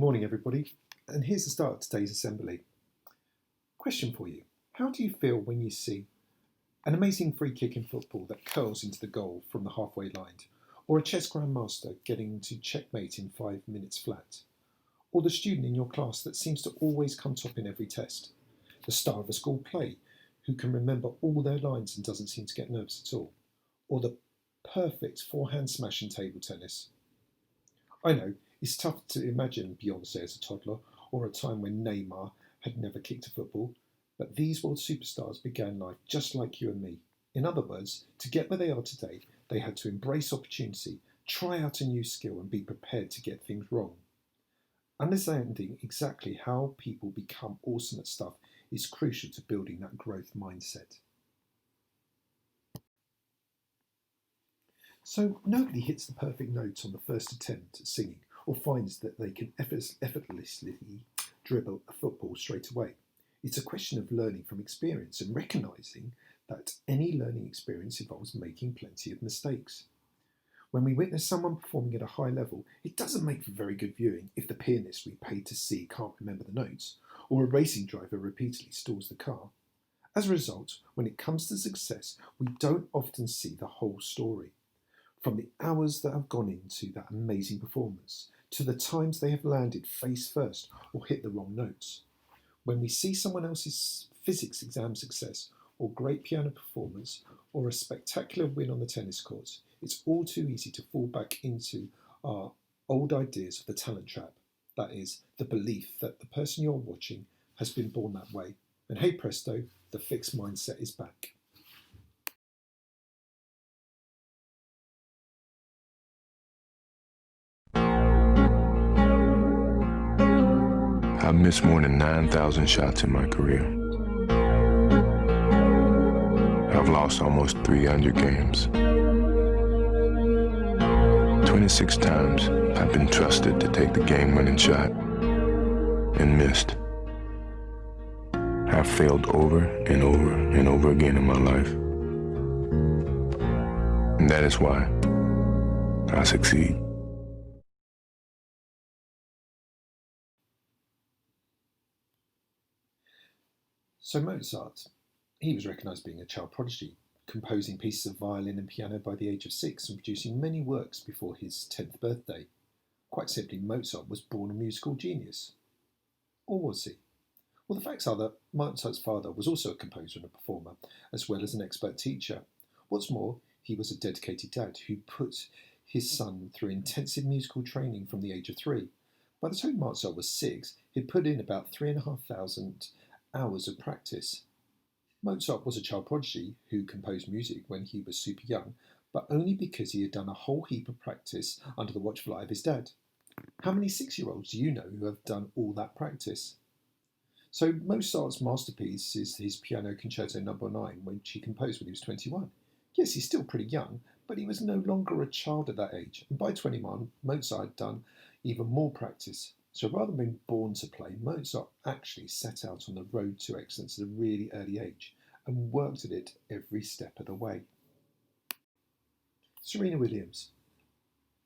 Morning, everybody, and here's the start of today's assembly. Question for you. How do you feel when you see an amazing free kick in football that curls into the goal from the halfway line, or a chess grandmaster getting to checkmate in 5 minutes flat, or the student in your class that seems to always come top in every test, the star of a school play who can remember all their lines and doesn't seem to get nervous at all, or the perfect forehand smash in table tennis? I know, it's tough to imagine Beyonce as a toddler, or a time when Neymar had never kicked a football, but these world superstars began life just like you and me. In other words, to get where they are today, they had to embrace opportunity, try out a new skill, and be prepared to get things wrong. Understanding exactly how people become awesome at stuff is crucial to building that growth mindset. So nobody hits the perfect note on the first attempt at singing or finds that they can effortlessly dribble a football straight away. It's a question of learning from experience and recognising that any learning experience involves making plenty of mistakes. When we witness someone performing at a high level, it doesn't make for very good viewing if the pianist we paid to see can't remember the notes, or a racing driver repeatedly stalls the car. As a result, when it comes to success, we don't often see the whole story. From the hours that have gone into that amazing performance, to the times they have landed face first or hit the wrong notes. When we see someone else's physics exam success, or great piano performance, or a spectacular win on the tennis courts, it's all too easy to fall back into our old ideas of the talent trap. That is, the belief that the person you're watching has been born that way. And hey presto, the fixed mindset is back. I've missed more than 9,000 shots in my career. I've lost almost 300 games. 26 times I've been trusted to take the game-winning shot and missed. I've failed over and over and over again in my life. And that is why I succeed. So Mozart, he was recognised being a child prodigy, composing pieces of violin and piano by the age of 6 and producing many works before his 10th birthday. Quite simply, Mozart was born a musical genius. Or was he? Well, the facts are that Mozart's father was also a composer and a performer, as well as an expert teacher. What's more, he was a dedicated dad who put his son through intensive musical training from the age of 3. By the time Mozart was 6, he'd put in about 3,500 hours of practice. Mozart was a child prodigy who composed music when he was super young, but only because he had done a whole heap of practice under the watchful eye of his dad. How many 6-year-olds do you know who have done all that practice? So Mozart's masterpiece is his Piano Concerto No.9, which he composed when he was 21. Yes, he's still pretty young, but he was no longer a child at that age, and by 21, Mozart had done even more practice. So rather than being born to play, Mozart actually set out on the road to excellence at a really early age and worked at it every step of the way. Serena Williams,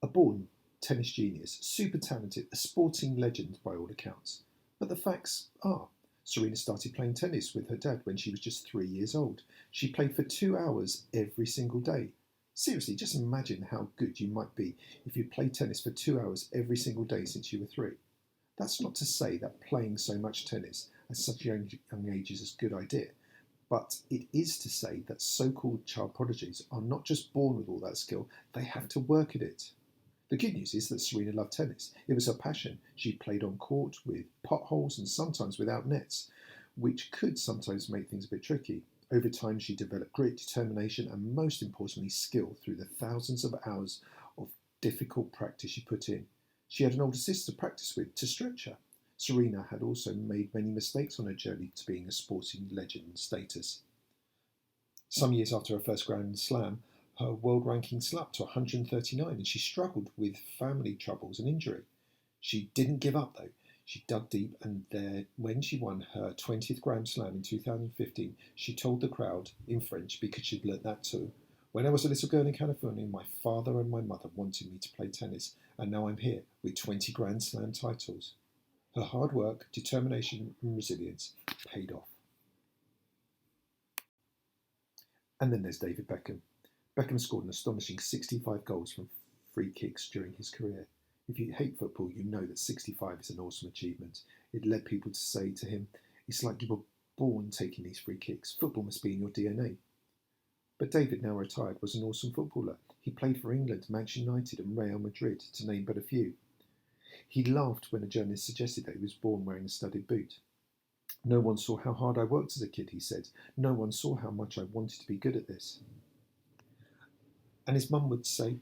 a born tennis genius, super talented, a sporting legend by all accounts. But the facts are, Serena started playing tennis with her dad when she was just 3 years old. She played for 2 hours every single day. Seriously, just imagine how good you might be if you played tennis for 2 hours every single day since you were 3. That's not to say that playing so much tennis at such a young age is a good idea, but it is to say that so-called child prodigies are not just born with all that skill, they have to work at it. The good news is that Serena loved tennis. It was her passion. She played on court with potholes and sometimes without nets, which could sometimes make things a bit tricky. Over time, she developed grit, determination, and most importantly, skill through the thousands of hours of difficult practice she put in. She had an older sister to practice with, to stretch her. Serena had also made many mistakes on her journey to being a sporting legend status. Some years after her first Grand Slam, her world ranking slumped to 139 and she struggled with family troubles and injury. She didn't give up though. She dug deep and there, when she won her 20th Grand Slam in 2015, she told the crowd in French, because she'd learnt that too, "When I was a little girl in California, my father and my mother wanted me to play tennis, and now I'm here with 20 Grand Slam titles." Her hard work, determination and resilience paid off. And then there's David Beckham. Beckham scored an astonishing 65 goals from free kicks during his career. If you hate football, you know that 65 is an awesome achievement. It led people to say to him, "It's like you were born taking these free kicks. Football must be in your DNA." But David, now retired, was an awesome footballer. He played for England, Manchester United and Real Madrid, to name but a few. He laughed when a journalist suggested that he was born wearing a studded boot. "No one saw how hard I worked as a kid," he said. "No one saw how much I wanted to be good at this." And his mum would say,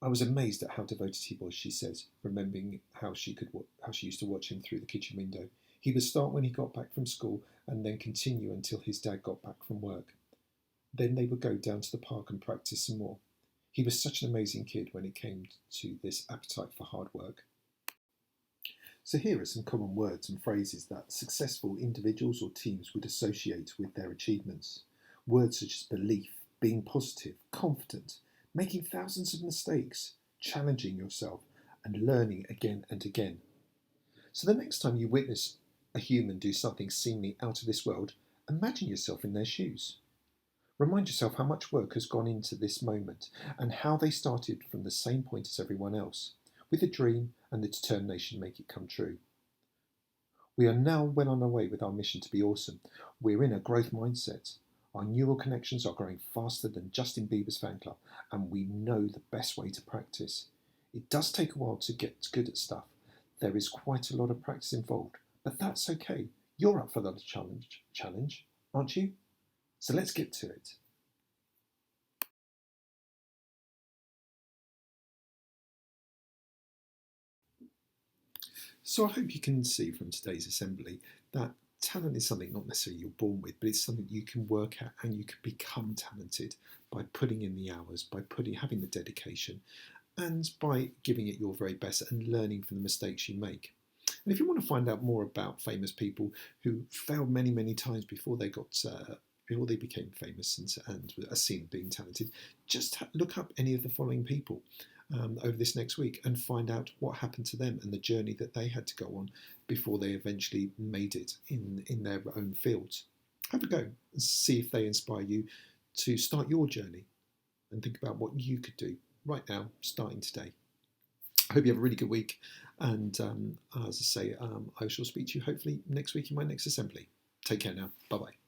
"I was amazed at how devoted he was," she says, remembering how she used to watch him through the kitchen window. He would start when he got back from school and then continue until his dad got back from work. Then they would go down to the park and practice some more. He was such an amazing kid when it came to this appetite for hard work. So here are some common words and phrases that successful individuals or teams would associate with their achievements. Words such as belief, being positive, confident, making thousands of mistakes, challenging yourself, and learning again and again. So the next time you witness a human do something seemingly out of this world, imagine yourself in their shoes. Remind yourself how much work has gone into this moment and how they started from the same point as everyone else, with a dream and the determination to make it come true. We are now well on our way with our mission to be awesome. We're in a growth mindset. Our neural connections are growing faster than Justin Bieber's fan club, and we know the best way to practice. It does take a while to get good at stuff. There is quite a lot of practice involved, but that's okay. You're up for the challenge, aren't you? So let's get to it. So I hope you can see from today's assembly that talent is something not necessarily you're born with, but it's something you can work at and you can become talented by putting in the hours, by having the dedication, and by giving it your very best and learning from the mistakes you make. And if you want to find out more about famous people who failed many, many times before they became famous and are seen being talented, just look up any of the following people over this next week and find out what happened to them and the journey that they had to go on before they eventually made it in their own fields. Have a go and see if they inspire you to start your journey and think about what you could do right now, starting today. I hope you have a really good week, and as I say, I shall speak to you hopefully next week in my next assembly. Take care now. Bye-bye.